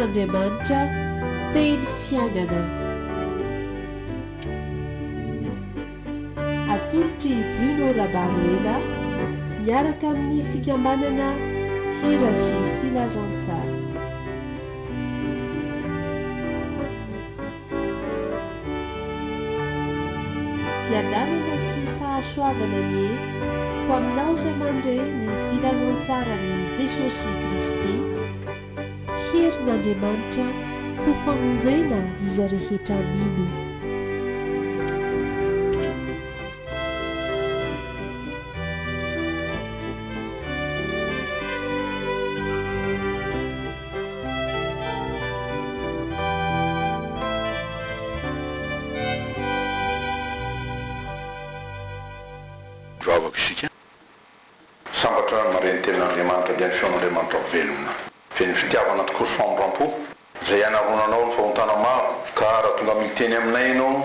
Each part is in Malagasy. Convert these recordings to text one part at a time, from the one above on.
Tenin'Andriamanitra teny fiainana. Atolotry Bruno Rabaruela miaraka amin'ny fikambanana hira sy filazantsara. Fiadanana sy fahasoavana ny ho aminao izay mandre ny filazantsara ny Jesosy Kristy, herin'Andriamanitra ho famonjena izy rehetra mino. Sambatra mareny tenin'Andriamanitra dia ny feon'Andriamanitra velona. Feny fitiavana tokoa sy famondram-po izay anaronanao ny fahontana maro, ka raha tonga miteny aminay ianao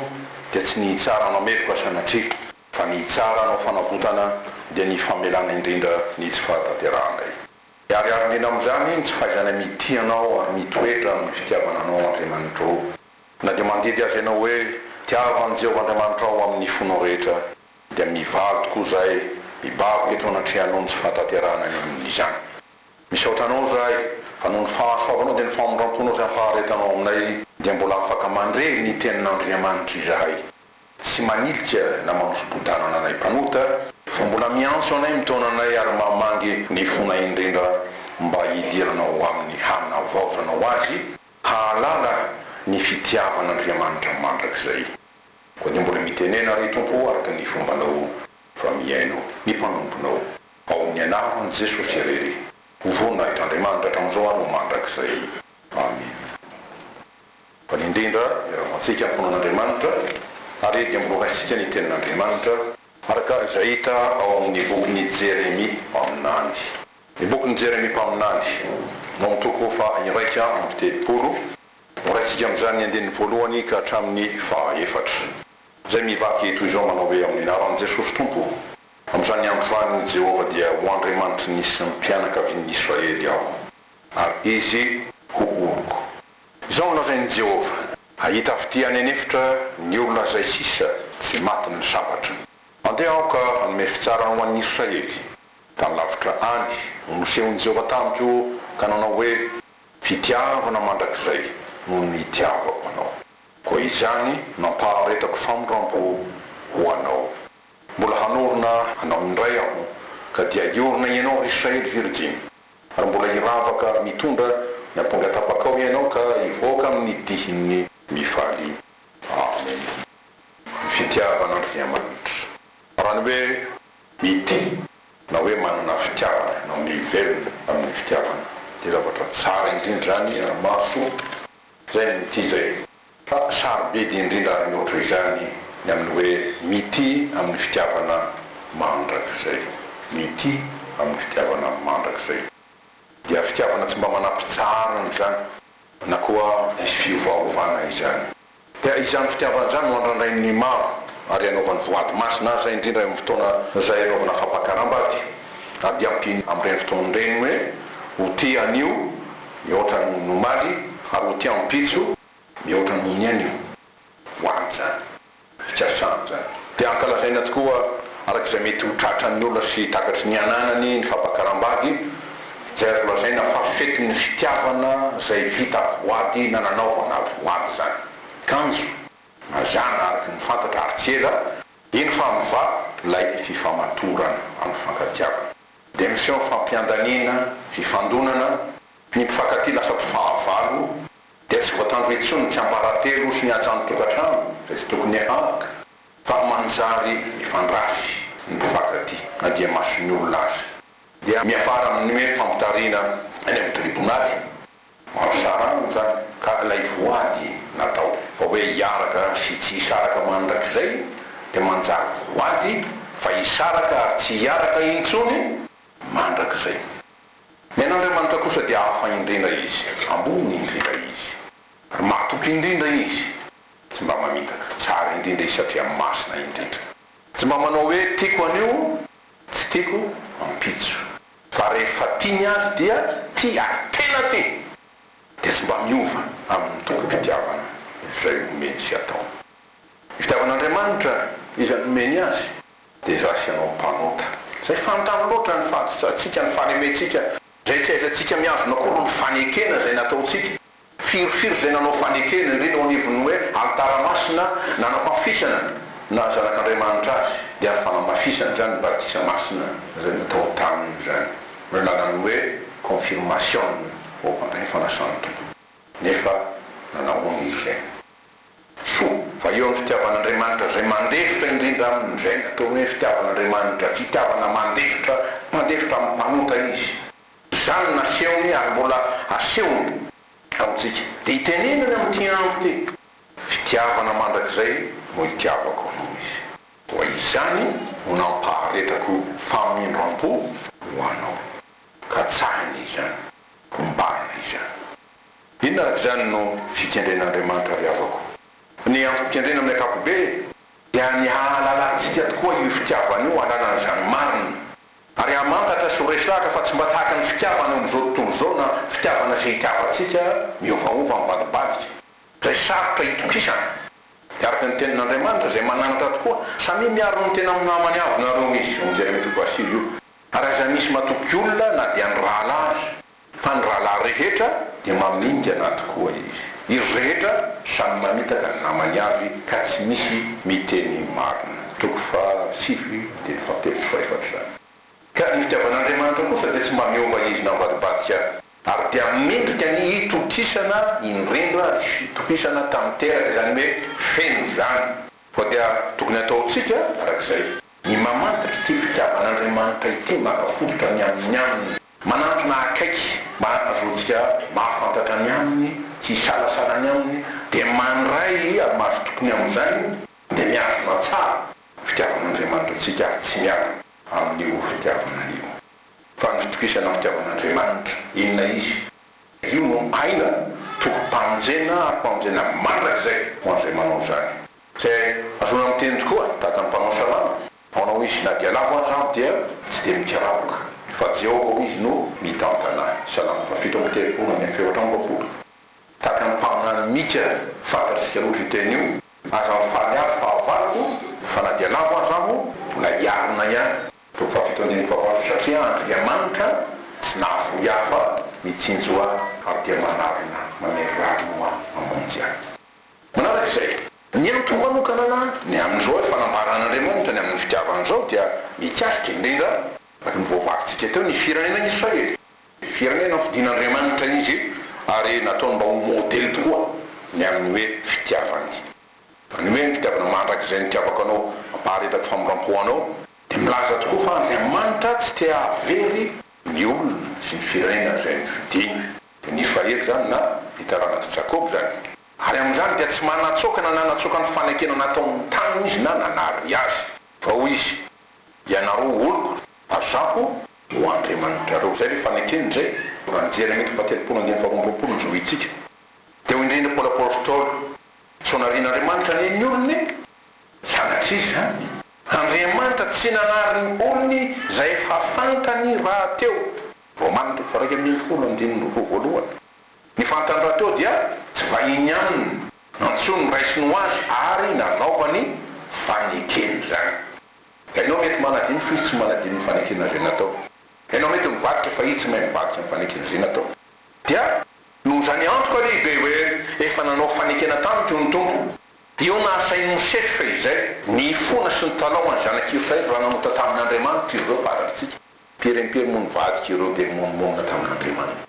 dia tsy ny hitsara anao mevoka sanatria fa ny hitsara anao fanavotana dia ny famelana indrindra ny tsy fahatanteranay. Ariary indrindra amin'izany tsy fahaizana mity anao ary mitoetra amin'ny fitiavana anao Andriamanitra ao. Na dia mandidy azy ianao hoe tiavan'i Jehovah'Andriamanitra ao amin'ny fonao rehetra dia mivaly tokoa izay mibabo eto anatrehanao ny tsy fahatanterana ny amin'izany. Misaotranao zahay fa noho ny fahasoavanao dia ny famondram-ponao izay ampaharetanao aminay dia mbola afaka mandreny ny tenin'Andriamanitra izahay. Tsy manilika na manosobodana anay mpanota fa mbola miantso anay mitona anay ary mamangy ny fonay indrindra mba hidiranao amin'ny hanina vaozanao azy hahalala ny fitiavan'Andriamanitra mandrakizay. Koa dia mbola mitenena ry tompo araka ny fombanao fa miaino ny mpanomponao ao amin'ny anaran'i Jesosy irery voninahitran'Andriamanitra hatramin'izao ano mandrakizay. Amen. Fa indrindra iaramantsika amponan'Andriamanitra ary dia mboraisika ny tenin'Andriamanitra araka izay hita ao amin'ny bokin'ny Jeremia mpaminany. Ny bokin'ny Jeremia mpaminany no mitoko fa iraika amby telopolo moraisika amin'izany andinin'ny voalohany ka hatramin'ny fahaefatra. Zay mivaky toy izao manao hoe amin'ny anaran'i Jesosy Tompo. Amin'izany androany Jehovah dia ho Andriamanitra nisy ny mpianakavian'ny Israely aho ary izy ho oroko. Izao nolazain'i Jehovah, ahita avy anenefitra ny olona izay sisa tsy maty ny sabatra. Mandeha aho ka hanome fitsarana ho an'ny Israely. Tany lavitra any no nosehon'i Jehovah tamiko ka nanao hoe fitiavana mandrakizay no ny itiavako anao. Koa izany nampaharetako famondram-po ho anao. Mbola hanorona hanao indray aho ka dia iorona ianao Israely Virginy ary mbola hiravaka mitondra ny ampongatapakao ianao ka hivoaka amin'ny dihiny mifaly. Amen. Fitiavan'Andriamanitra. Raha ny hoe mity na hoe manana fitiavana na mivelona amin'ny fitiavana dia zavatra tsara indrindra zany ary maso zay mity zay. Fa sarobe dia indrindra ary mihoatra izany ny amin'ny hoe mity amin'ny fitiavana mandrakizay. Mity amin'ny fitiavana mandrakizay dia fitiavana tsy mba manampitsarana izany na koa misy fiovaovana izany. Dia izany fitiavana izany no andrandray ny maro ary anaovany voady masina zay indrindra amin'ny fotoana zay anaovana fampakarambady ary dia ampiny amin'ireny fotoan'ireny hoe ho tia anio mihoatra ny nomaly ary ho tia ampitso mihoatra ny anio voany zany fitiasany zany. Dia ankalazaina tokoa arak'izay mety ho tratran'ny olona sy takatry ny ananany ny fampakarambady zay azo lazaina fa fetin'ny fitiavana zay vita voady na nanaovana voady zany. Kanjo mazana araky ny fantatra ary tsy ela iny fa miva lay fifamatorana amin'ny fankatiavana. Dia misy eo fampiandanina, fifandonana, ny mpifankaty lasa mpifahavalo dia tsy voatandro etsony tsy amparatelo sy ny atsano tokantrano zay tsy tokony ahaka fa manjary mifandrafy ny mpifankaty na dia masony olona azy. Dia miafara amin'ny hoe fampitarina any amin'ny tribonaly maro sarano zany ka lay voady natao fa hoe hiaraka sy tsy hisaraka mandrakizay dia manjary voady fa hisaraka ary tsy hiaraka intsony mandrakizay. Men'Andriamanitra kosa dia hafa indrindra izy, ambony indrindra izy ary matoky indrindra izy, tsy mba mamitaka tsara indrindra izy satria masina indrindra. Tsy mba manao hoe tiako anio tsy tiako ampitso fa rehefa tiany azy dia tia ary tena tia dia tsy mba miova amin'ny tokom-pitiavana izay omeny sy atao. Fitiavan'Andriamanitra izy nomeny azy dia za sy anao mpanota zay fantany loatra ny fatsika ny fanementsika zay tsy aizatsika miazona kory ny fanekena zay nataotsika firofiry zay nanao fanekena indrindra ho anivony hoe altara-masina nanam-pafisana na zanak'Andriamanitra azy dia ny fanamafisana zany batisa masina zay natao taminy zany milalany hoe confirmation ompandray fanasany tompo nefa nanahoana izy zay so fa eo amin'ny fitiavan'Andriamanitra zay mandefitra indrindra amin'izay natao hoe fitiavan'Andriamanitra fitiavana mandefitra amin'ny mpanota izy zany nasehony ary mbola asehony amintsika dia itenenany amin'ity andro ty fitiavana mandrakizay no hitiavako anao izy fa izany no nampaharetako famindram-po ho anao ka tsahiny izany kombahina izany inona arak'izany no fikendren'Andriamanitra riavako ny ampikendrena amin'ny akapobe dia ny ahalalantsika tokoa io fitiavana io alalana zany marina ary amantatra sy horesilahatra fa tsy mba tahaka ny fitiavana amin'izao tontolo zao na fitiavana zay hitiavatsika miovaova amin'ny vadibadika zay sarotra hitokisana araka ny tenin'Andriamanitra zay mananatra tokoa samy miaro ny tena amin'ny namany avy nareo misy onjery metoko asivy io ary aza misy matoky olona na dia ny rahalahy fa ny rahalahy rehetra dia mamingana tokoa izy rehetra samy mamitaka ny namany avy ka tsy misy miteny marina toko fa sivy dia fatelo sy faefatra zany ka ny fitiavan'Andriamanitra kosa dia tsy mba miova izy na vadibadika ary dia mendrika ny hitokisana indrindra hitokisana tamin'ny teraka zany hoe feno zany fa dia tokony ataotsika arak'izay ny mamantatra ty fitiavan'Andriamanitra ity makafototra ny amin'ny aminy manantona akaiky mahazotsika mahafantatra ny aminy tsy salasala ny aminy dia mandray ary mahazo tokony amin'izany dia miazona tsara fitiavan'Andriamanitra tsika ary tsy miara amin'io fitiavana io fa ny fitokisana fitiavan'Andriamanitra inona izy io no aina toko-pamonjena ary pamonjena mandrakizay ho an'izay manao zany zay azona amin'ny teny tokoa tahaka ny mpanao salama manao izy na dia lavo azy aho dia tsy dia mikaraboka fa Jehovah izy no mitantanahy salama fa 7:30 amin'ny feotra-ambapolo tahaka ny mpaminany mika fantatritsika loatra iteny io aza mifaly ary fahavaloko fa na dia lavo azy aho mbola iarina ihany to fa 7:15 satria Andriamanitra tsy nahafoy hafa mitsinjo ahy ary dia manarina mamerary moa mamonjy ahy manarak'izay ny antony manokana na ny amin'izao hoe fanambaran'Andriamanitra ny amin'ny fitiavan'izao dia mikasika indrindra ny voavakintsika teo ny firenena Israely firenena fidin'Andriamanitra izy ary nataony mba ho modely tokoa ny amin'ny hoe fitiavany ny hoe ny fitiavana mandrak'izay nitiavako anao ampaharetako famindram-po anao dia milaza tokoa fa Andriamanitra tsy tia avery ny olona sy ny firenena zay ny fidiny dia nisy fahery zany na hitaranaky Jakob zany ary amin'izany dia tsy manatsoka na nanatsoka ny fanekena nataony taniny izy na nanary azy fa hoy izy ianareo oloko azako ho Andriamanitra reo zay le fanekeny zay ranjery mety 7:20 zao itsika dia ho indrindra Paoly apôstôly sonarian'Andriamanitra neny olony zanatr'izy zany Andriamanitra tsy nanary ny olony zay efa fantany raha teo Romana 1:10 ny fantany raha teo dia tsy vahiny aminy nantsony raisiny ho azy ary nanaovany fanekeny zany ianao mety manadiny fa izy tsy manadiny ny fanekena zay natao ianao mety mivadika fa izy tsy mahay mivadika ny fanekena zay natao dia noho zany antoka lehibe hoe efa nanao fanekena tamiko ny tompo io nahasainy mosefy fa izay ny fona sy ny talaony zanak'Israely raha nanota tamin'Andriamanitra izy reo fantatritsika mpirenimpiry moa nivadika ireo dia momonina tamin'Andriamanitra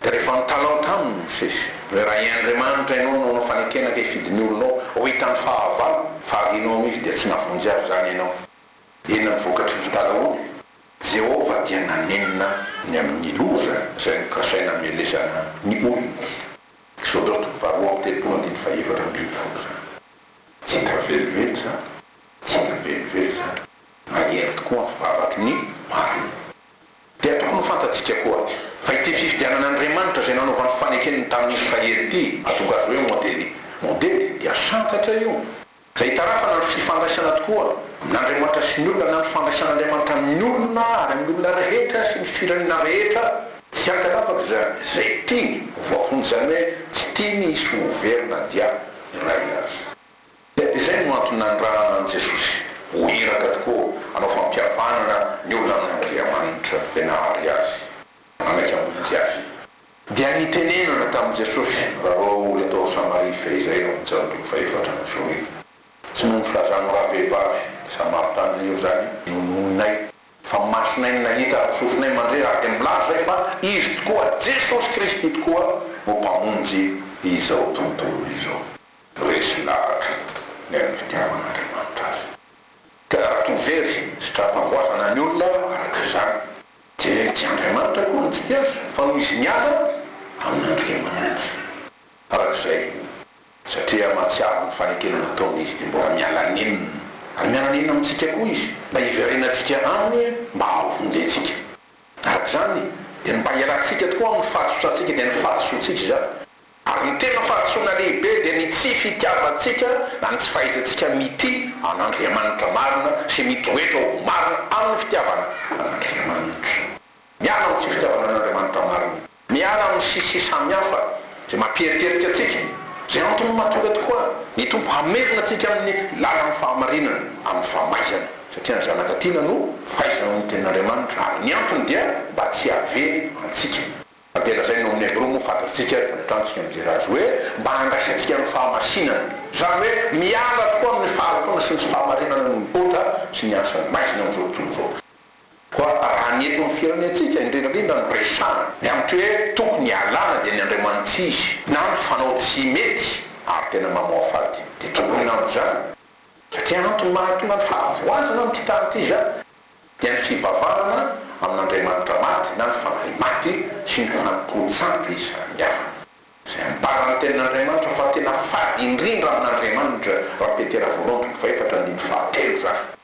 dia rehefa nitalao taminy Mosesy hoe raha iandriamanitra ianao nanao fanekena ka hifidiny olonao ho hitany fahavalo fa arinao izy dia tsy navonjy azy zany ianao inona ny vokatry ny talaony Jehovah dia nanenina ny amin'ny loza zay nikasaina mielesana ny olona Exodus 20:30 tsy tavelively zany tsy tavelively zany mahery tokoa fivavaky ny marina dia tokony fantatsika koa fa ity fifidianan'Andriamanitra zay nanaovany fanekeny tamin'ny Israely ity atonga azy hoe modely dia santatra io zay hitarafana ny fifandraisana tokoa amin'Andriamanitra sy ny olona na ny fandraisan'Andriamanitra amin'ny olona ary amin'ny olona rehetra sy ny firenena rehetra tsy ankalafaka zany zay tiany voakony zany hoe tsy tiany isy overina dia ray azy izay no antony nandrana an Jesosy hoiraka tokoa anao fampiavanana ny olona amin'Andriamanitra Benahary azy manaiky amonjy azy dia nitenenana tamin'i Jesosy raha olo atao Samaria fehizay no mijanobiko faefatra ny zoe tsy noho ny filazano raha vehivavy Samaritana io zany nononinay fa masonay ny nahita sofinay mandray ary dia milaza zay fa izy tokoa Jesosy Kristy tokoa no mpamonjy izao tontolo izao resy lavatra ny amin'ny fitiavan'Andriamanitra azy ka raha tovery sitrapavoazana ny olona araka zany dia tsy Andriamanitra koa ny tsy ty azy fa no izy miala amin'Andriamanitra arak'izay satria mahatsiaro ny fanekena nataony izy dia mbola miala ninona ary miala ninona amintsika koa izy mba hiverenantsika aminy mba havonjentsika arak'izany dia mba hialantsika tokoa amin'ny fahatosoantsika dia ny fahatosoantsika zany ary ny tena fahatosoana lehibe dia ny tsy fitiavantsika na ny tsy fahitantsika mity an'Andriamanitra marina sy mitoetra ho marina amin'ny fitiavana an'Andriamanitra miala amin'ny tsy fitiavana an'Andriamanitra marina miala amin'ny sisy samihafa zay mampierikerika atsika zay antony mahatonga tokoa ny tompo hamerina atsika amin'ny lalan'ny fahamarinana amin'ny fahamaizana satria ny zanakatiana no fahaizana ny ten'Andriamanitra ary ny antony dia mba tsy havery antsika atela zay no amin'ny Hébreu moa fantatsika tantsika mijery azy hoe mba handraisantsika amin'ny fahamasinana zany hoe miala tokoa amin'ny fahalatona sy ny tsy fahamarinana ny mibota sy ny asany maizina amin'izao tontolo zao koa raha ny eto amin'ny firenentsika indrindrandrindra ny resana ny amin'ny hoe tokony hialana dia ny Andriamanitra izy na ny fanao tsy mety ary tena mamoafady dia tokony amin'izany satria antony mahatonga ny fahavoazana amin'ity tany ity zany dia ny fivavahana amin'Andriamanitra maty na ny fanahy maty sy ny fanompontsampy samihafa zay mibarana ten'Andriamanitra fa tena fady indrindra amin'Andriamanitra raha Petera voalohany faefatra andiny fahatelo zany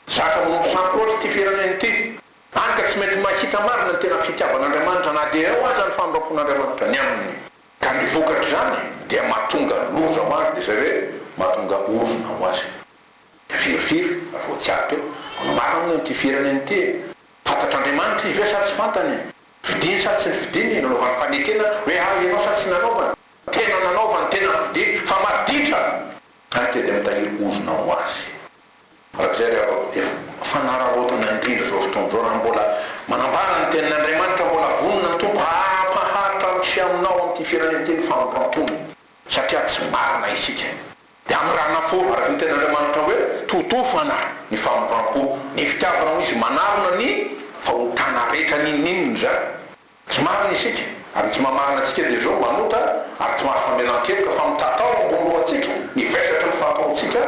zaka manompo sampy loatra ty firenena ity any ka tsy mety mahita marina ny tena fitiavan'Andriamanitra na dia eo aza ny famirapon'Andriamanitra ny aminy ka ny vokatra zany dia mahatonga loza ho azy dia zay hoe mahatonga orona ho azy firyfiry vao tsy ato eo marina ty firenena ity fantatr'Andriamanitra izy hoe sady tsy fantany fidiny sady tsy ny fidiny nanaovany fanekena hoe ianao sady tsy nanaovany tena nanaovany tena fidiny fa maditra any te dia mitahiry ozona ho azy arak'izay rehefa fanararotana indrindra zao fotoana zao raha mbola manambara ny ten'Andriamanitra mbola vonona ny tompo ampaharitra sy aminao amin'ity firenena ity ny fanampampony satria tsy marina isika dia amin'ny raha nafo araky ny ten'Andriamanitra hoe totofana ny fampampo ny fitiavana ho izy manarona ny fahotana rehetra ninninona zany tsy marina isika ary tsy mamarina atsika dia zao manota ary tsy mahafamelan-kely ka fa mitatao ambony atsika mivesatra ny fahampahotsika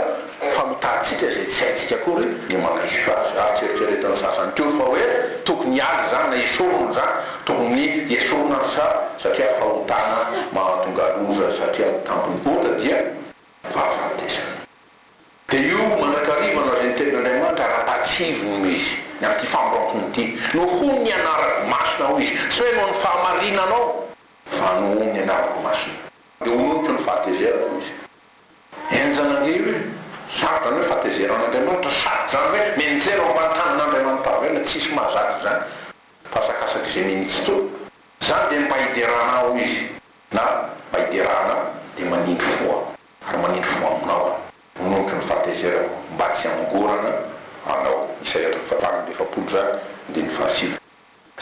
fa mitatsika zay tsy haitsika kory ny manaiso azy ary tseritseretany sasany teo fa hoe tokony hialy zany na esorona zany tokony esorona sa satria fahotana mahatonga loza satria tampony bota dia fahafatesana dia io mandrakarivana zay ny ten'Andriamanitra ara-patsivony izy ny amin'ity famborakony ity no ho ny anarako masina ho izy tsy hoe no ny fahamarinanao fa no ho ny anarako masina dia honontso ny fahatezerana ho izy enjanange hoe sady zany hoe fahatezeran'Andriamanitra sady zany hoe menjero ambantanan'Andriamanitra avy ena tsisy mahazatra zany fasakasaky izay minitsy to zany dia mba hiderana ho izy na mba hiderana dia manindry foa ary manindry foa aminao honontso ny fahatezerana mba tsy amgorana anao Isaia fahataminy efapolo zany andiny fahasivy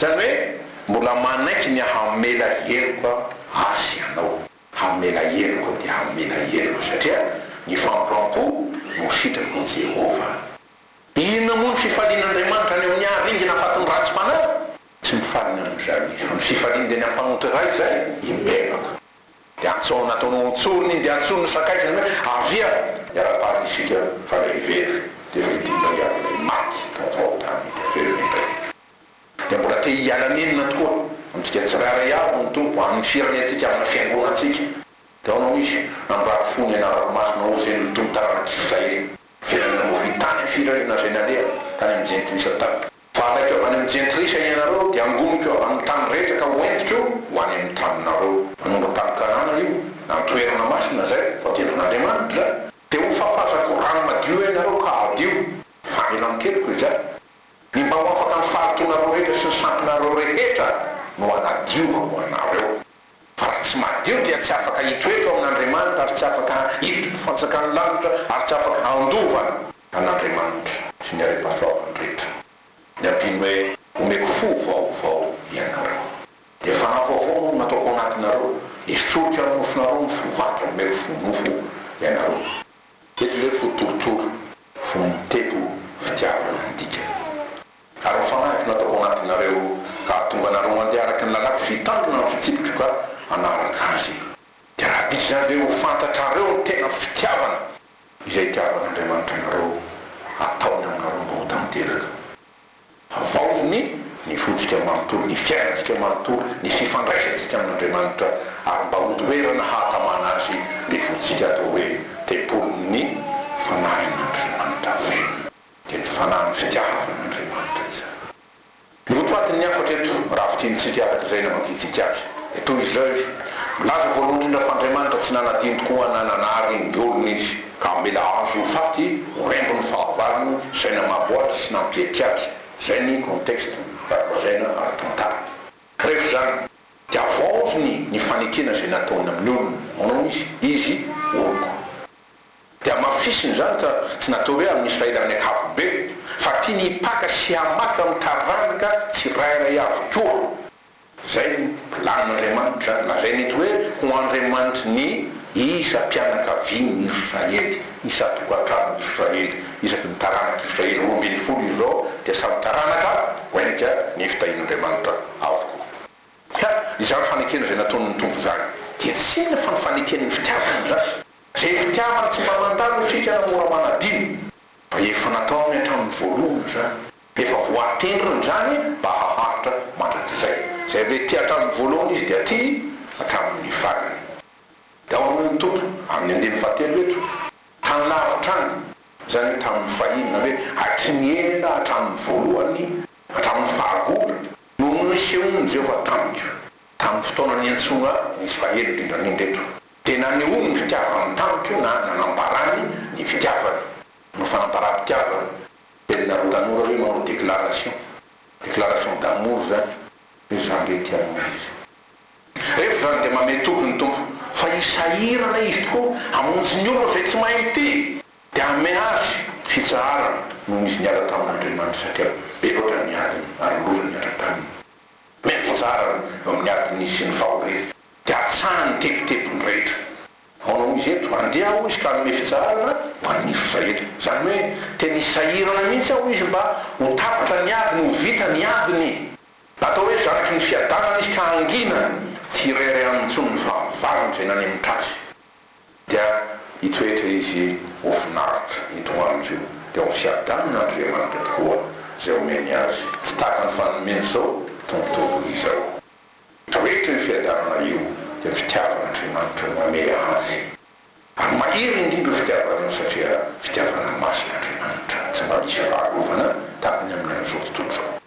zany hoe mbola manaiky ny hamela heloka asy anao hamela heloka dia hamela heloka satria ny famborampo no sitraky ny Jehova inona moa ny fifalian'Andriamanitra any amin'ny aringina fatiny ratsy fanahy tsy mifalina amin'izany izy fa ny fifaliany dia ny ampanoty ray zay imbelaka dia antsao nataonao ontsolony dia antsolo ny sakaizany hoe avia iara-pady isika fa lehivery dia fidina ialana maty taovao tany firenena dia mbola te hiala nenina tokoa amintsika tsirairay avy ny tompo amin'ny firenentsika amin'ny fiangonantsika dia ao nao izy namorako fony anarako masina ho zay ny tompo taranak'Israely firenena mofitany firenena zay naleha tany amin'ny jentrisa tany fa alaiko avy any amin'ny jentrisa ianareo dia angomiko avy amin'ny tany rehetraka hoentitro ho any amin'ny taninareo manomba tany Kanana io na mitoerana masina zay fa tendron'Andriamanitra dia ho fafazako rano madio ianareo ka adio famela mikeliko izany ny mba ho afaka ny fahatoanareo rehetra sy ny sampinareo rehetra no anadiova ho anareo fa raha tsy madio dia tsy afaka hitoetra amin'Andriamanitra ary tsy afaka hiditra ny fanjakany lanitra ary tsy afaka andova an'Andriamanitra sy ny are-pahasoavany rehetra ny ampiny hoe omeko fo vaovao ianareo dia fanavaovao no nataoko anatinareo esotroka amin'ny nofonareo ny fovatra omeko fo nofo ianareo eto hoe fotorotoro fo miteto fitiavana ndika ary mifanahy nataoko anatinareo ka tonga anareo mandeha araka ny lalako fitandrona ny fitsipitra ka anaraka azy dia raha diso zany hoe ho fantatrareo ny tena fitiavana izay itiavan'Andriamanitra anareo ataony aminareo mba ho tanteraka avaovony ny fotsika manontolo ny fiainantsika manontolo ny fifandraisantsika amin'Andriamanitra ary mba ho toerana hatamana azy ny fotsika atao hoe tempolony fanahin'Andriamanitra velona dia ny fanahin'ny fitiavan'Andriamanitra izany ny votoatiny ny afatra eto raha fitiantsika araka izay namantiantsika azy toy izao izy milaza voalohany indrindra fa Andriamanitra tsy nanadiny tokoa nananary ny olona izy ka mila azo faty horembony fahavalony izay namaboatra sy nampiety azy zay ny contexte rahazaina ara-tantara rehefa zany dia avaozony ny fanekena izay nataony amin'ny olona manao izy oloko dia mafisiny zany ka tsy natao hoe amin'ny Israely amin'ny akapobe fa tia ny hipaka sy hamaka amin'ny taranaka tsirairay avokoa zay planin'Andriamanitra lazay nety hoe ho Andriamanitra ny isa-pianakavian'ny Israely isa-tokantrano Israely isaky ny taranaka Israely 12 izao dia samy taranaka hoenika ny fitahian'Andriamanitra avokoa ka izany fanekena izay nataony ny tompo zany dia tsy inona fa ny fanekena ny fitiavana zany zay fitiavana tsy mba mandalo tsika namora manadiny fa efa natao ny hatramin'ny voalohany zany efa voatendriny zany mba haharitra mandrakizay zay hoe ty hatramin'ny voalohany izy dia ty hatramin'ny farany dia ao amin'ny tompo amin'ny andiny fahatelo eto tany lavitrany zany hoe tamin'ny fahinina hoe hatry ny ela hatramin'ny voalohany hatramin'ny fahagola no nisehony Jehovah tamiko tamin'ny fotoana ny antsona nisy fahelo indrindrandreto dia na nehono ny fitiavany tamiko na nanambarany ny fitiavany no fanambaram-pitiavana dia nareo tanora hoe manao déclaration d'amour zany hoe zany le tianao izy rehefa zany dia mame tompony tompo fa isahirana izy tokoa amonjy ny olona zay tsy mahay ty dia ame azy fitsaharana noho izy niala tamin'Andriamanitra satria be loatra ny adiny ary loza niara taminy mety fitsaharana eo amin'ny adiny izy sy ny fahorety dia atsahany tepitepiny rehetra manao izy eto andeha aho izy ka anome fitsaharana ho an'ny Israely zany hoe tena isahirana mihitsy aho izy mba ho tapitra ny adiny ho vita ny adiny atao hoe zanaky ny fiadanana izy ka angina tsy irery amintsony ny fahavalony zay nanemotra azy dia hitoetra izy ho finaritra hitoan'izio dia ho fiadanana Andriamanitra tokoa zay omeny azy tsy tahaka ny fanomeny zao tontolo izao toetra ny fiadanana io dia fitiavan'Andriamanitra mame azy ary mahery indrindra fitiavana io satria fitiavana masin'Andriamanitra tsy mba misy faharovana tahaka ny amin'izao tontolo zao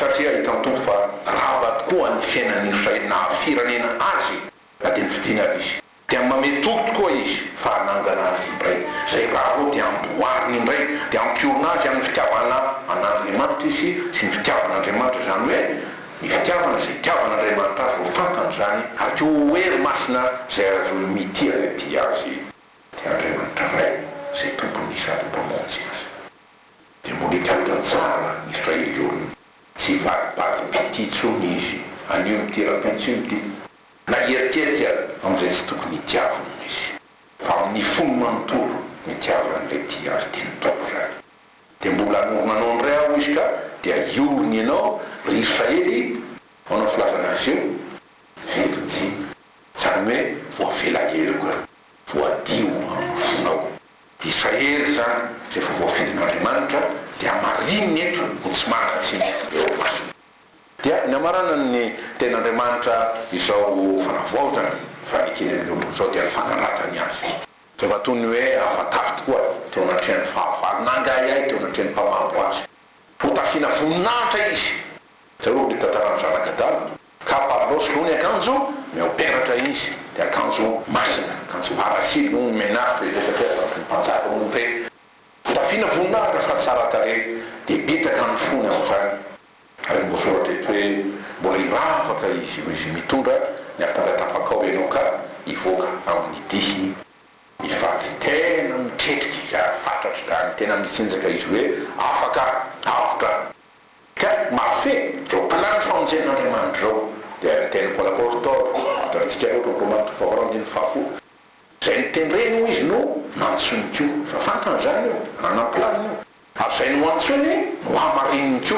satria hitan'ny tompo fa rava tokoa ny fiainan'ny Israely na firenena azy na dia ny fidiana izy dia mame toky tokoa izy fa hanangana azy indray zay rava dia amboariny indray dia ampiorina azy amin'ny fitiavana an'Andriamanitra izy sy ny fitiavan'Andriamanitra zany hoe ny fitiavana zay tiavan'Andriamanitra azy ho fantany zany ary tsy ho hery masina zay azo mitia le ty azy dia Andriamanitra ray zay tompony sady mpamonjy azy dia molikatra tsara ny Israely olona tsy vadibady pititsony izy anio mitera-pentsiny ty na eritreritry amin'izay tsy tokony hitiavana izy fa amin'ny fony manontolo mitiavana le ty azy ty nitoko zany dia mbola anoronanao ndray aho izy ka dia iorony ianao ry Israely manao filazana azy io velojy zany hoe voavelahelo ka voadio amin'ny fonao Israely zany zay fa voafidin'Andriamanitra dia marininy eto ho tsy mankatsiny eo masina dia ny amarana ny ten'Andriamanitra izao fanavaozana fanekeny amin'ny olona zao dia ny fangalatany azy zay fa toy ny hoe afatafy tokoa teo anatrehany fahavalo nangahay teo anatrehany mpamambo azy ho tafiana voninahitra izy zay hoe le tantarany zanakadala kaparlosy loha ny akanjo meoperatra izy dia akanjo masina akanjo parasily no menatra mpanjaka ompe tafiana voninahitra fa tsara tare dia bitaka ny fony ao zany ary mbosoratra eto hoe mbola iravaka izy mitondra ny aponga tapakao ianao ka ivoaka amin'ny dihy ifaly tena mitretriky fatatry zany tena mitsinjaka izy hoe afaka avotra ka mafe zao palany famonjen'Andriamanitra zao dia teny Paul apôstôly atratsika ohatry Romains 4:4 zay nitendreny ho izy no nantsony ko fa fantany zany io nanam-pilany io ary zay no antsony no amarininy ko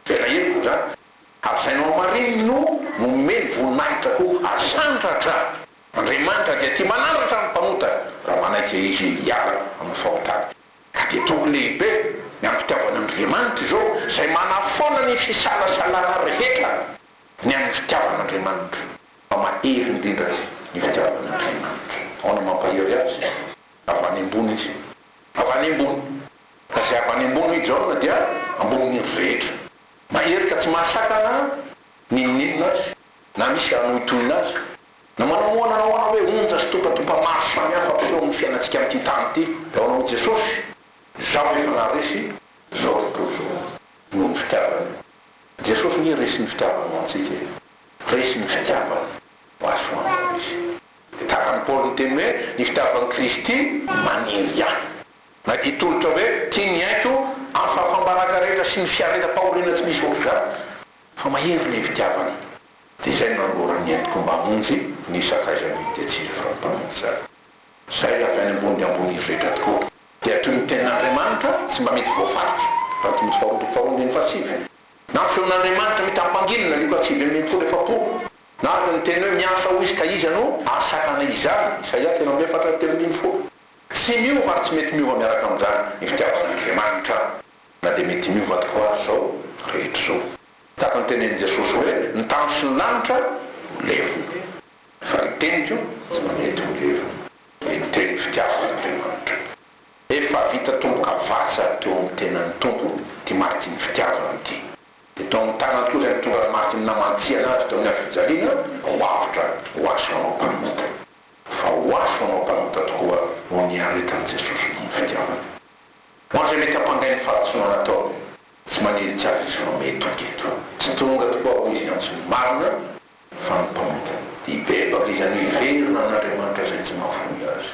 zay na heviko zany ary zay no amarininy no nomeny voninahitra ko asandratra Andriamanitra dia tia manandratra ny mpanota raha manaiky izy hiala amin'ny fahotany ka dia toko lehibe ny amin'ny fitiavan'Andriamanitra zao zay manafona ny fisalasalana rehetra ny amin'ny fitiavan'Andriamanitra fa mahery indrindra ny fitiavan'Andriamanitra ao no mampahery azy avy any ambony izy avy any ambony ka zay avy any ambony izy zao dia ambony rehetra mahery ka tsy mahasakana ninonina azy na misy anoitoina azy na manamoana nahoana hoe onja sy topatopa maro samihafa ampiseho amin'ny fiainantsika amin'ity tany ity da ho anao Jesosy zao efa naresy zao tontolo zao no ny fitiavany Jesosy ny resy ny fitiavany ho antsika resy ny fitiavany ho azo anao izy dia tahaka ny Paoly nyteny hoe ny fitiavan'i Kristy maniry ahy na dia tolotra hoe tia ny aiko amin'ny fahafambaraka rehetra sy ny fiaretam-pahoriana tsy misy ohatr'izany fa mahery le fitiavany dia izay nanolora ny entiko mba hamonjy ny sakaizany dia tsy izy fampamonjy zany zay avy any ambony dia ambony izy rehetra tokoa dia toy ny tenin'Andriamanitra tsy mba mety voafaritra raha toy ny faharombiny fasivy na ny feon'Andriamanitra mety ampanginina liko atsivy amin'ny folo efapolo na araka ny teny hoe miasa ho izy ka izy no asakana izany Isaia 4:13 tsy miova ary tsy mety miova miaraka amin'izany ny fitiavan'Andriamanitra na dia mety miova tokoa azy zao rehetra zao tahaka ny tenen'i Jesosy hoe ny tany sy ny lanitra levona fa ny teniko tsy mamety ho levona dia ny teny fitiavan'Andriamanitra efa vita tomboka vatsa teo amin'ny tenan'ny tompo ty mariky ny fitiavana ty dia tao amin'ny tanany koa zay tonga mariky ny namantsiana azy teo amin'ny afijaliana ho avitra ho aso anao mpanota fa ho aso anao mpanota tokoa ho niary etan'i Jesosy ny fitiavana ho zay mety ampangainy fahatsoana natao tsy maniry azy izy no mety oketo tsy tonga tokoa ho izy antsony marina fa ny mpanota dia bebaka izy any iverina n'Andriamanitra zay tsy mahafoy azy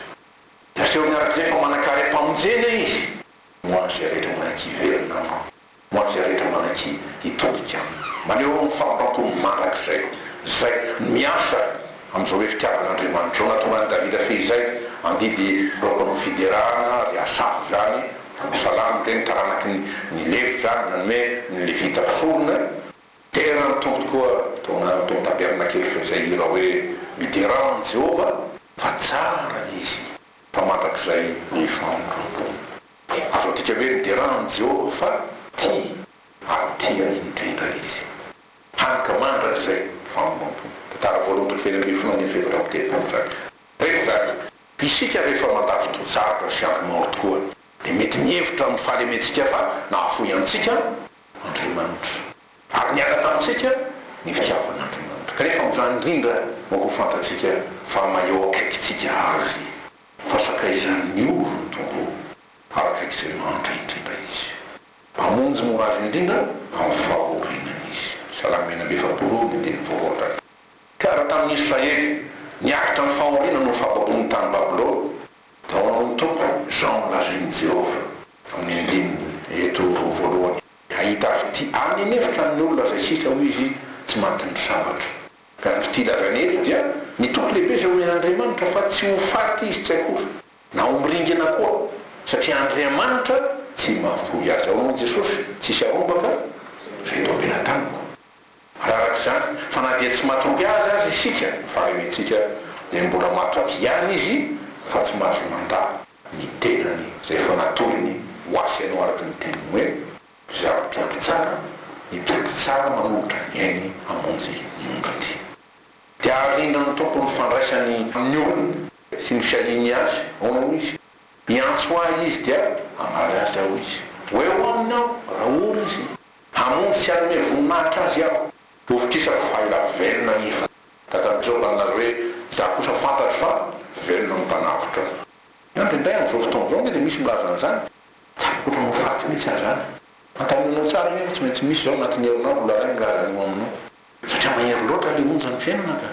dia seho miarak'izay fa manakare-pamonjena izy mo an'izay rehetra manaiky iverina amao mo an'izay rehetra manaiky hitodika aminy maneo amin'ny fampampo marak'izay zay miasa amin'izao hoe fitiavan'Andriamanitra zao natonga ny Davida fehizay andidy roapano fiderana ry asafo zany salamy reny taranaky ny levy zany nany hoe ny levita forona tena mitombo tokoa tombo tabernakely fezay ira hoe mideran Jehova fa tsara izy fa mandrak'izay mifandro azo atika hoe mideran Jehova fa tia ary tia izy indrindra izy hanika mandrak'izay famompo tantara voalohany toko fenambefona ny fefatra amtelopolo zany rehefa zany isika rehefa mandavy tsara sy andro maro tokoa dia mety mihevitra amin'ny fahalementsika fa nahafoy antsika Andriamanitra ary niala tamintsika ny fitiavan'Andriamanitra ka rehefa amin'izany indrindra moko ho fantatsika fa maheo akaikitsika azy fa sakaizany ovo ny tombo arakaiky izay mandra indrindra izy mamonjy mora azy indrindra amin'ny fahorinana izy salamena befapolo ny teny voalohany ka raha tamin'ny Israely niakatra ny fahorina no fababony tany Babilôna da ao ny tompo Jean lazainy Jehova amin'ny andininy eto voalohany ahita fity any nevitra ny olona zay sisa ho izy tsy mantiny sabatra ka ny fity lazany eto dia ny tompo lehibe zay omen'Andriamanitra fa tsy ho faty izy tsy akory na ho miringana koa satria Andriamanitra tsy mahafoy azy ao Jesosy tsisy arombaka zay tao am-pelantaniko raha arak'izany fa na dia tsy mahatroky azy isika fahalemetsika dia mbola mato azy ihany izy fa tsy mahazo manda ny tenany zay efa natolony ho asy ianao araky ny teniny hoe zava-piaky tsara ny piaky tsara manolotra ny ainy amonjy ny ongaty dia arindra ny tompo ny fandraisany amin'ny olona sy ny fialiny azy aonao izy miantso ahy izy dia amary azy ao izy hoe ho aminao raha ory izy hamonjy sy anome voninahitra azy aho ovokisako fahaila velona ifa takan'izao baninazy hoe za kosa fantatry fa velona ny mpanavotra andrindray amin'izao fotoana izao dia misy milaza an'izany tsakotra no faty mihitsy azy zany antaninao tsara io tsy maintsy misy zao anatin'ny herinandro la ray milaza anao aminao mahery loatra le onjany fiainana ka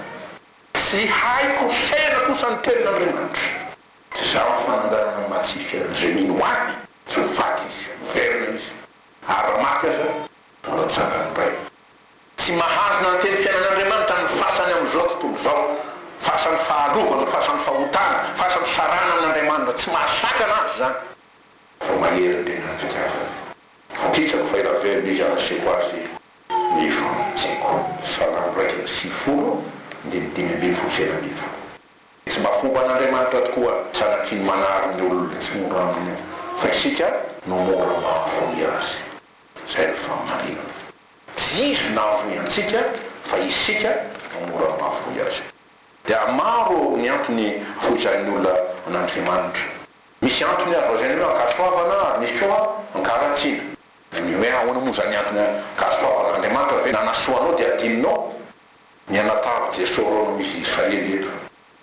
tsy haiko saina kosa ny tenin'andriamanitra zaho fananganana matsy fiainana zay mino any tsy mivaty izy miverina izy ary maty aza tsara nyray tsy mahazona ny teny fiainan'andriamanitra ny fasany am'izao tontolo zao fasany fahalovana fasany fahotana fasany sarana n'andriamanitra tsy mahasakana azy zany fa mahery tena fitiavana titrako fa ela velona izy anaseko azy ny fantseko salamo raika sivifolo ndimidimy ambin'ny folo sy enina ambin'ny folo tsy mahafomba an'andriamanitra tokoa sanatry ny manary ny olona tsy mora aminy fa isika no mora mahavoy azy zay ny famarinana tsy izy nahavoy antsika fa isika no mora mahavoy azy dia maro ny antony foizan'ny olona an'andriamanitra misy antony azy vazany hoe ankasoavana misy koa ankaratsina ny hoe ahoana moa zany antony kasoavan'andriamanitra ve nanasoanao dia adininao ny anatavy jesosy rao misy israely eto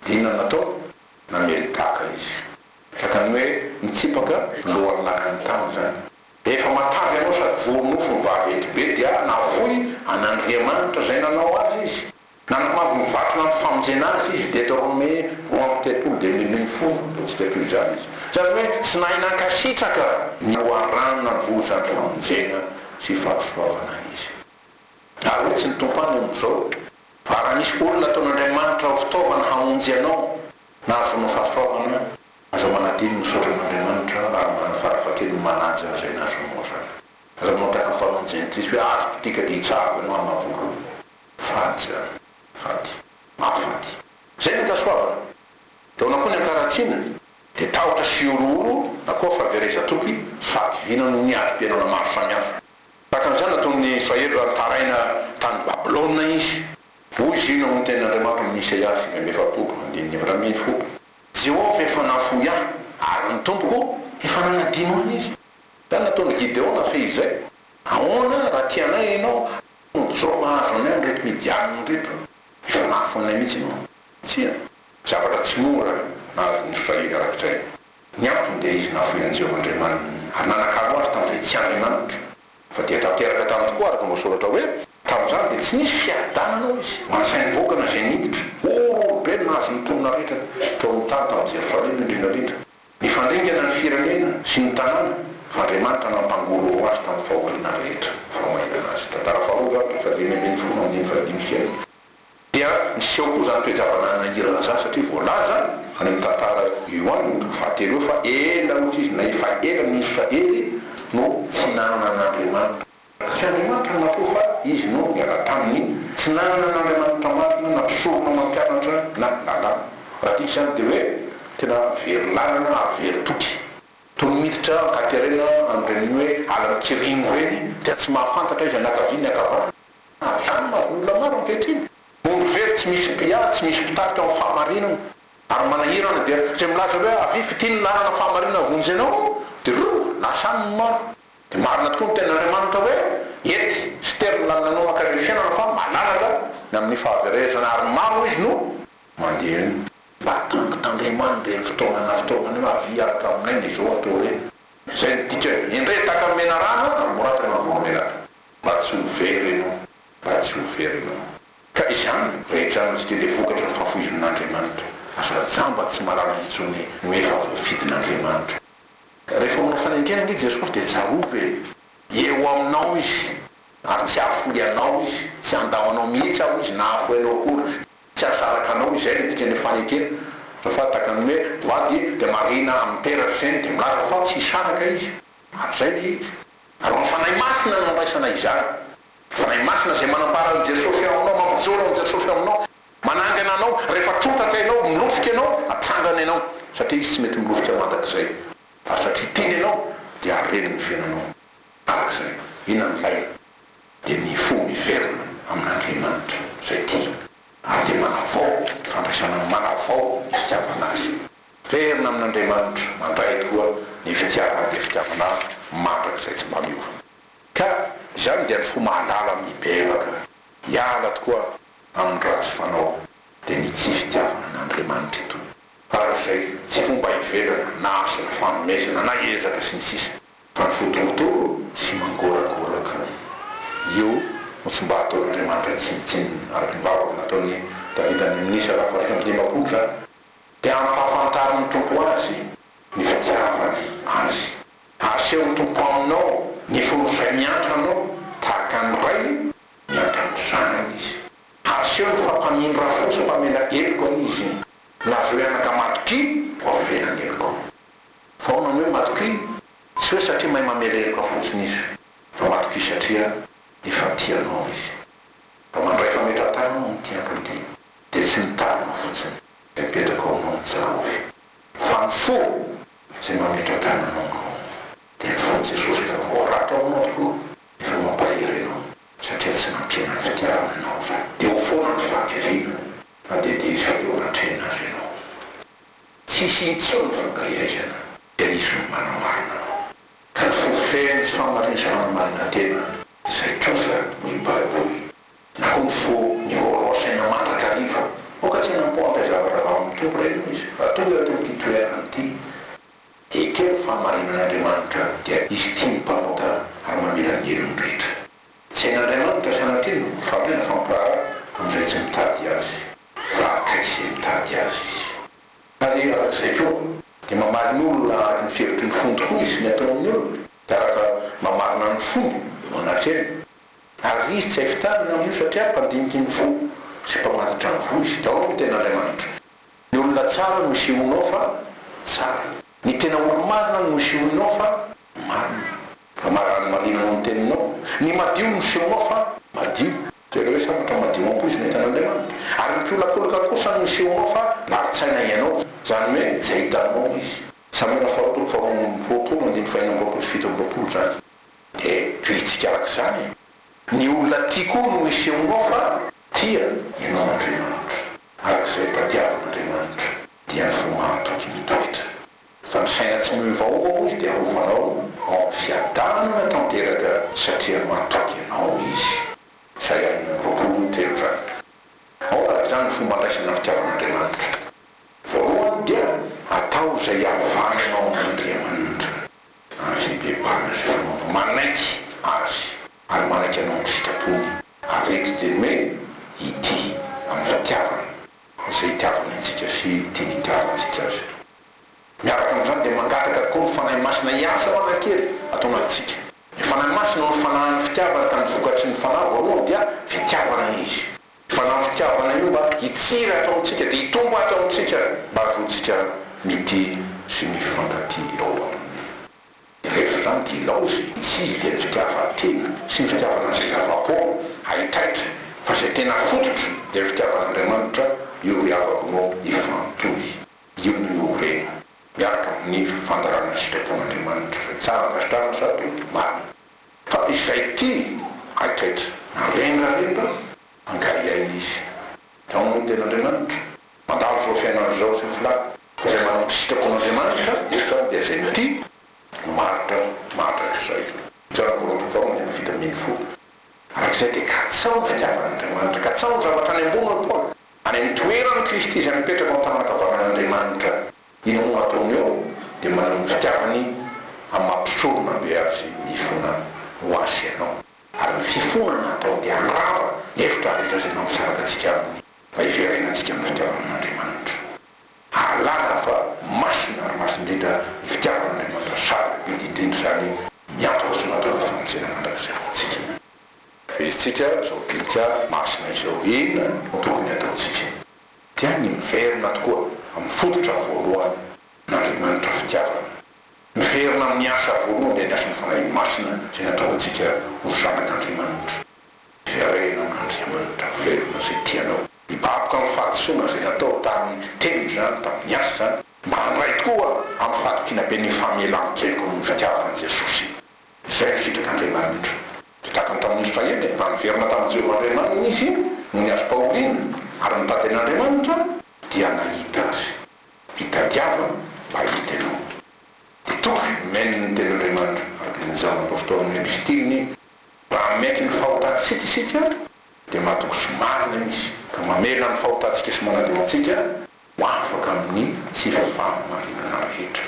dinona natao namelitaka izy takany hoe mitsipaka lohany lakany tany zany efa matavy anao sady voronofo mivavy ety be dia navoy an'andriamanitra zay nanao azy izy nanamavy mivatona ny famonjena azy izy Deutérome 20:20 tsy tepio zany izy zany hoe tsy nahinan-kasitraka ny oaranona ny vozany famonjena sy fahasoavana izy ary hoe tsy ny tompany am'izao fa raha nisy olona ataon'andriamanitra ho fitaovana hamonjy anao na azonao fahasoavana aza manadiny misaotra an'andriamanitra ary manany farafakely manaja zay nazonao zany aza manao taka ny famonjena tsisy hoe azoko tika dia hitsako ianao amavolo faty zany faty mahafaty zay ny kasoavana taona koa ny ankaratsiana dia tahotra sy orooro na koa faverezatoky faty vina no miady-pianana maro samihafa takan'izany nataon'ny israely raha taraina tany Babilôna izy hoy izy ino amin'ny tenin'andriamanitra amin'ny Isaiasy 40:1-4 Jehovah efa nafoy ahy ary ny tompoko efa nanadino any izy zany nataon'ny Gideona fe izay ahoana raha tianay ianao zao mahazo anay nreto midianina nreto efa nafonay mihitsy ianao tsia zavatra tsy mora nahazo ny Israely arak'izay ny antony dia izy nafoy an Jehovah Andriamanitra ary nanakalo azy tamin'izay tsy Andriamanitra fa dia tanteraka taminy tokoa araka masoratra hoe tamin'izany dia tsy nisy fiadananao izy mansainy vokana zay niditra be nahazo ny tonona rehetra tao amin'ny tany tamin'ny Jerosalema indrindrandrindra nifandringana ny firenena sy ny tanàna fa Andriamanitra nampangolo azy tamin'ny fahoriana rehetra famailana azy tantara faharoa fa 20:1-5 dia niseho koa zany toejavana nahirana zany satria voalaza any amin'ny tantara io any fahatelo fa ela ohatra izy na efa ela ny Israely no tsy nanana an'Andriamanitra sy Andriamanitra nafofa izy no miala taminy tsy nanana an'Andriamanitra marina na pisorona mampianatra na lalàna raha tia zany dia hoe tena very lalana ary very toky tony miditra katerena amin'ireny hoe ala mikirino reny dia tsy mahafantatra izy anakaviny akavana zany mazon'olona maro ankehitriny olo very tsy misy mpiady tsy misy mpitarika amin'ny fahamarinana ary manahirana dia zay milaza hoe avy fitiny lalana fahamarinana vonjy anao dia lasa any maro dia marina tokoa ny tenin'Andriamanitra hoe ety sy teriny lalananao mankare fiainana fa malalaka ny amin'ny fahaverezana ary maro izy no mandeha mba tangotandriamanitra ny fitaovana avy araka aminay ny zao atao reny zay dika indray taka mena rana moratana voamena mba tsy ho very ianao mba tsy ho very ianao ka izany rehetra antsika dia vokatra ny fahafoizan'Andriamanitra azajamba tsy marana intsony no efa voafidin'Andriamanitra rehefa manao fanaintenana izy Jesosy dia tsarovy eo aminao izy ary tsy afoy anao izy tsy andao anao mihitsy aho izy na afoy anao akory tsy azaraka anao izy zay ny dikany fanaintena rehefa takany hoe vady dia marina amin'ny peratra zany dia milaza fa tsy hisaraka izy ary zay dia izy ary mifanahy masina no raisana izany fanahy masina zay manambara ny Jesosy aminao mampijoro ny Jesosy aminao manangana anao rehefa trotatra ianao milofika ianao atsangana ianao satria izy tsy mety milofika mandrak'izay ary satria tiany ianao dia areny ny fiainanao arak'izay ina nylay dia ny fo miverina amin'Andriamanitra zay tia ary dia manavao fandraisana manavao ny fitiavana azy verina amin'Andriamanitra mandray tokoa ny fitiavana dia fitiavana mandrak'izay tsy mba miova ka izany dia ny fo mahalala mibevaka hiala tokoa amin'ny ratsy fanao dia ny tsy fitiavana an'Andriamanitra eto ary zay tsy fomba hivelana na asana fanomezana na ezaka sy ny sisa fa ny fotorotoro sy mangorakoraka io no tsy tsy mba ataon'andriamanitra tsimitsiny araky mivavaka nataony Davida ny minisa raha fa amin'ny dimampolo zany dia ampahafantariny tompo azy ny fitiavany azy aseho ny tompo aminao ny forosay miantra anao tahaka ny ray miantra ny zanany izy aseho ny fampaminra fosa mpamela heloka izy lazo hoe anaka matoky voavenany heloka faonany hoe matoky tsy hoe satria mahay mamela heloka fotsiny izy fa matoky satria efa tianao izy fa mandray fametratanao ny tiako ty dia tsy mitarina fotsiny dia mipetraka ao anao ny tsara hoe fa ny fo zay mametratananao dia ny fon'ny Jesosy efa voaratra ao anao tokoa efa mampahery anao satria tsy nampiana ny fitiavananao zany dia ho foana ny fahaterina na dia izy fadeonatrena azy ianao tsisy intsony fankahirazana dia izy no manamarina ka ny fofeny tsy famarisana ny marina tena izay trosa mibaiboy na koa ny fo ny rorosaina mandrakariva oka tsy nampoandra zavatra amin'ny tompo reny izy fa tonga teo ty toerany ty ekeo fahamarinan'andriamanitra dia izy tia mipamota ary mamela ny helony rehetra tsy hain'andriamanitra sanatino fa mena fampara amin'izay tsy mitady azy fa akaiky zay mitady azy izy ary arak'izay koa dia mamariny olona araky ny fieritry ny fony tokoa izy ny atao amin'ny olona dia araka mamarina ny fony eo anatreny ary izy tsy hay fitanina amin'io satria mpandiniky ny fo sy mpamatitra ny fo izy dao ny tena andriamanitra ny olona tsara no misehonao fa tsara ny tena olo marina no misehonao fa marina ka marany marinana ny teninao ny madio no misehonao fa madio zay hoe samatra madio ampo izy ny ten'andriamanitra ary ny mpiolakoloka kosa no misehonao fa laritsaina ianao zany hoe tsy hitanao izy samena fahatolo fa roapolo andiny fahinam-boapolo sy fito amboapolo zany dia tohitsika araka zany ny olona tia koa no misehonao fa tia ianao n'andriamanitra arak'izay tadiavan'andriamanitra dia ny fomahatoky mitoetra fa ny saina tsy mivaovao izy dia ahovanao ao fiadanana tanteraka satria matoky ianao izy say ahina roapolo telo zany ao araka zany ny fomba andraisana fitiavan'andriamanitra voalohany dia atao zay avananao n'andriamanitra azy bebana sy fanaonao manaiky azy ary manaiky anao ny sitrapony arety dia hoe ity amin'ny fitiavana zay itiavana antsika sy tiany itiavantsika azy miaraka amin'izany dia mangataka koa ny fanahy masina iasa manakely atao anatsika ny fanahy masina ny fanahany fitiavana ka ny vokatry ny fanahy voalohany dia fitiavana izy fanahy fitiavana io mba hitsiry atao amintsika dia hitombo atao amintsika mba azotsika mity sy mifankaty ao amin'ny rehefa zany ty laozy tsy izy dia ny fitiavan-tena sy ny fitiavana zay zava-po hahitraitra fa zay tena fototra dia fitiavan'andriamanitra io iavakonao ifantohy io no io reny miaraka amin'ny fandarana sitrapon'andriamanitra zay tsara nasitrana sady marina fa izay ty hahitraitra narendrarendra angaiay izy tao no ten'andriamanitra mandalo zao fiainana zao sy ny filako fa zay manao sitrapon'andriamanitra io zany dia zay ty maritra izay jarakorontofaona ny vita miny fo arak'izay dia katsao ny fitiavan'andriamanitra katsao ny zavatra any amboniny koa any amin'ny toerany Kristy izay mipetraka ao am-pananakavanan'andriamanitra ino no ataony eo dia manao ny fitiavany amin'ny mampisorona be azy ny fona ho azy ianao ary ny fifonana atao dia anrava ny hevitra rehetra zay mampisaraka antsika aminy fa iverena antsika amin'ny fitiavan'andriamanitra alana fa masina ary masina indrindra ny fitiavan'andriamanitra sady indrindra zany miantoko sy natao fanantsena mandrak'izay antsika fetsika zao pika masina izao ina tokony ataontsika dia ny miverina tokoa amin'ny fototra voalohany n'andriamanitra fitiavana miverina amin'ny asa voalohany dia ny asa ny fanahy masina zay natao antsika ho zanak'andriamanitra verena amin'andriamanitra verina zay tianao ibaboka amin'ny fahadisoana zay natao tamin'ny teny zany tamin'ny asa zany mba handray tokoa amin'ny fahatokiana be ny famelan-keliko ny fitiavan'i Jesosy izay ny fitrak'andriamanitra tahaka ny tamin'ny Israely raha niverina tamin'ny Jehovahandriamanitra izy no ny azo Paolina ary nitady an'andriamanitra dia nahita azy hitadiava mba hita ianao dia toky meniny ny ten'andriamanitra araky ny zanapôstôliny Kristiny raha mety ny fahotatsika isika dia mahatoko somarina izy ka mamela ny fahotatsika sy manadio antsika ho afaka amin'ny tsy fahamarinana rehetra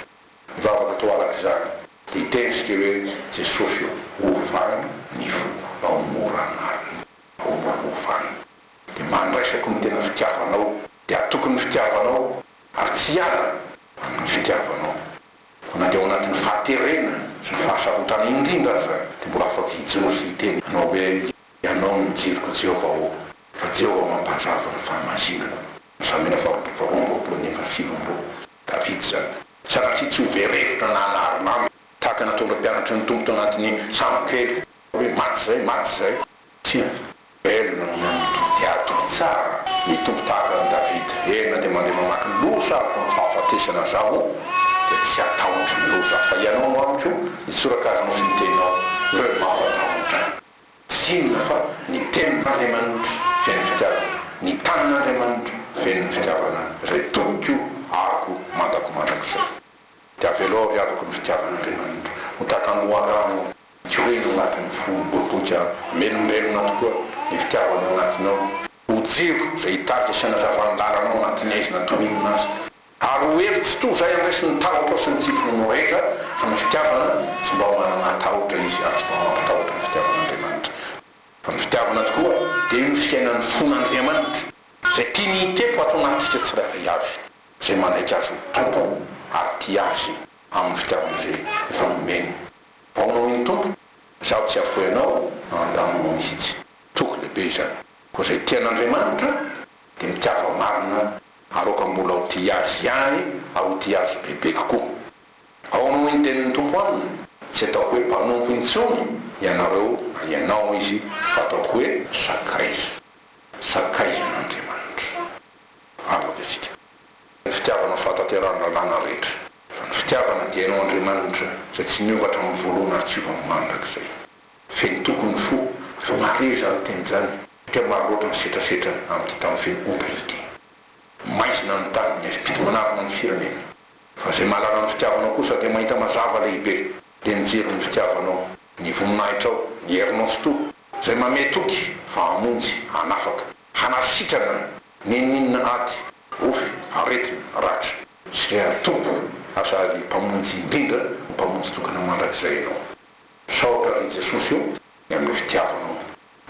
mivavaka atao alak'izany dia hitenisika hoe Jesosy ovany ny foko ao mora anariny tokony fitiavanao ary tsy ala amin'ny fitiavanao na dia ao anatin'ny fahaterena sy ny fahasarotana indrindra aza dia mbola afaky hijoro sy hiteny anao hoe ianao mijiriko Jehovah fa Jehovah mampazava ny fahamasinana samina faharombolo nefa sivambo David zany sanatria tsy overevitra na anarinamy tahaka nataon'ny mpianatra ny tombo tao anatin'ny samokely hoe maty zay tsy velona mitombo tsara mitombo tahaka ny David ena dia mandeha mamaky loza ny fahafatesana zao dia tsy atahotra ny loza fa ianao no amiko itsorakazanao sy ny teninao reo mahafatahotra tsinona fa ny tenin'Andriamanitra feny fitiavana ny tanin'Andriamanitra feny fitiavana zay tokyo ako mandakizay dia avelao ry avako ny fitiavan'Andriamanitra ho tahaka ny loharano tioena anatin'ny foboriboka melombelona tokoa ny fitiavana anatinao ho jiro zay hitarika sy anazavany lalanao anatin'ny aizina tonimina azy ary ho hevitsy to zay andresiny tahotra sy ny tsifonao rehetra fa ny fitiavana tsy mba manana tahotra izy ary tsy mba mampatahotra ny fitiavan'Andriamanitra fa ny fitiavana tokoa dia io fiainan'ny fon'Andriamanitra zay tiany hiteko atao anatsika tsirairay avy zay manaika azy ho tompo ary tia azy amin'ny fitiavana zay efa nomeny paonao iny tompo zaho tsy afoenao andaminao mihitsy toko lehibe zany koa zay tian'Andriamanitra dia mitiava marina aroka mbola ho tia azy ihany ary ho tia azy bebe kokoa ao no iny tenin'ny tompo aminy tsy ataoko hoe mpanompo intsony ianareo ianao izy fa ataoko hoe sakaizan'Andriamanitra afaka atsika ny fitiavana fataterana lalàna rehetra fa ny fitiavana dia ianao Andriamanitra zay tsy niovatra amin'ny voalohany ary tsy ova mandrakizay feny tokony fo fa mare zany teny zany dia maro loatra misetrasetra amin'ity tamin'ny feny ompelity maizina ny tany ny azipito manarina ny firenena fa zay mahalala ny fitiavanao kosa dia mahita mazava lehibe dia nijery ny fitiavanao ny voninahitrao ny herinao sy to zay mametoky fa hamonjy hanafaka hanasitrana ninninna ady ofy aretina ratra sy tompo asady mpamonjy indrindra mpamonjy tokony mandrakizay ianao saotra ry Jesosy io ny amin'ny fitiavanao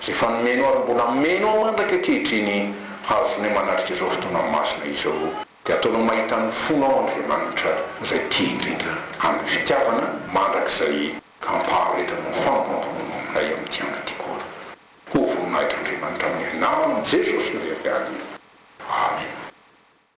zay fanomenao ary mbola menao mandraka ankehitriny hazony manatrika izao fotoana masina izao dia ataonao mahita ny fonao Andriamanitra zay tia indrindra amin'ny fitiavana mandrakizay ka mpaharetanao fampamponao amin'ilay amin'ny tiana ty koa ho voninahitra Andriamanitra amin'ny namany Jesosy lehibe.